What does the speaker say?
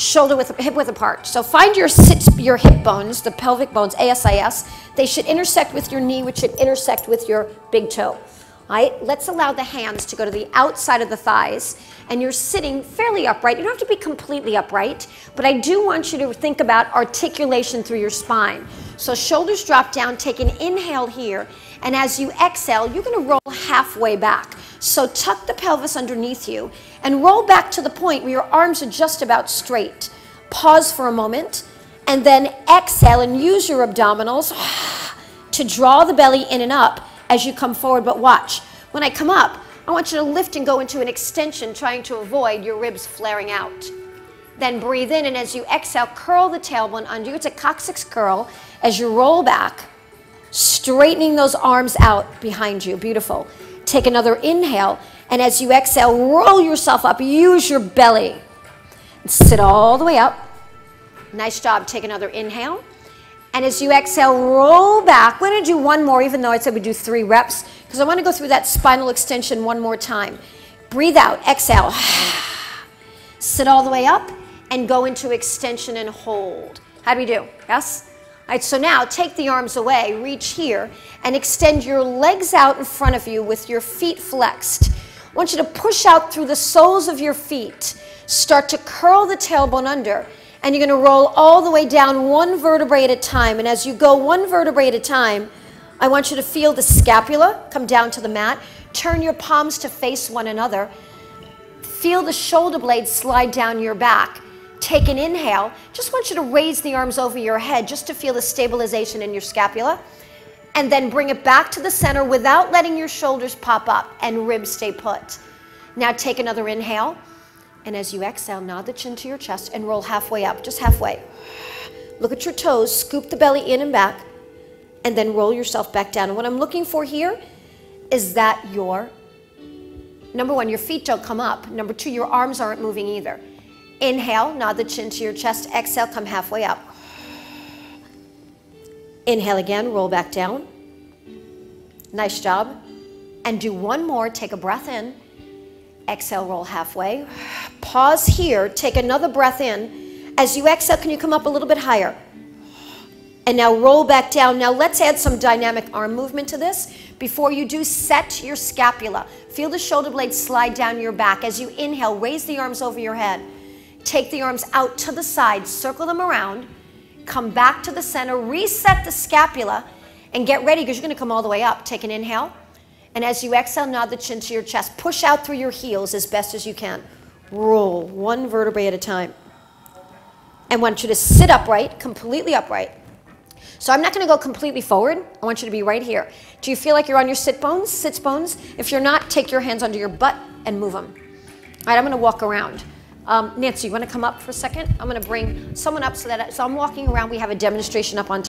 hip width apart. So find your hip bones, the pelvic bones, ASIS. They should intersect with your knee, which should intersect with your big toe. All right, let's allow the hands to go to the outside of the thighs, and you're sitting fairly upright. You don't have to be completely upright, but I do want you to think about articulation through your spine. So shoulders drop down, take an inhale here, and as you exhale, you're gonna roll halfway back. So tuck the pelvis underneath you and roll back to the point where your arms are just about straight. Pause for a moment, and then exhale and use your abdominals to draw the belly in and up as you come forward. But watch, when I come up, I want you to lift and go into an extension, trying to avoid your ribs flaring out. Then breathe in, and as you exhale, curl the tailbone under you. It's a coccyx curl as you roll back, straightening those arms out behind you. Beautiful. Take another inhale, and as you exhale, roll yourself up. Use your belly. And sit all the way up. Nice job. Take another inhale. And as you exhale, roll back. We're going to do one more, even though I said we do 3 reps, because I want to go through that spinal extension one more time. Breathe out. Exhale. Sit all the way up and go into extension and hold. How do we do? Yes? All right, so now take the arms away, reach here, and extend your legs out in front of you with your feet flexed. I want you to push out through the soles of your feet. Start to curl the tailbone under, and you're going to roll all the way down 1 vertebrae at a time. And as you go 1 vertebrae at a time, I want you to feel the scapula come down to the mat. Turn your palms to face one another. Feel the shoulder blades slide down your back. Take an inhale. Just want you to raise the arms over your head just to feel the stabilization in your scapula. And then bring it back to the center without letting your shoulders pop up and ribs stay put. Now take another inhale. And as you exhale, nod the chin to your chest and roll halfway up, just halfway. Look at your toes, scoop the belly in and back, and then roll yourself back down. And what I'm looking for here is that number 1, your feet don't come up. Number 2, your arms aren't moving either. Inhale, nod the chin to your chest. Exhale, come halfway up. Inhale again, roll back down. Nice job. And do one more. Take a breath in. Exhale, roll halfway. Pause here. Take another breath in. As you exhale, can you come up a little bit higher? And now roll back down. Now let's add some dynamic arm movement to this. Before you do, set your scapula. Feel the shoulder blades slide down your back. As you inhale, raise the arms over your head. Take the arms out to the side, circle them around, come back to the center, reset the scapula, and get ready because you're going to come all the way up. Take an inhale, and as you exhale, nod the chin to your chest. Push out through your heels as best as you can. Roll 1 vertebrae at a time. I want you to sit upright, completely upright. So I'm not going to go completely forward. I want you to be right here. Do you feel like you're on your sits bones? If you're not, take your hands under your butt and move them. All right, I'm going to walk around. Nancy, you want to come up for a second? I'm going to bring someone up so I'm walking around. We have a demonstration up on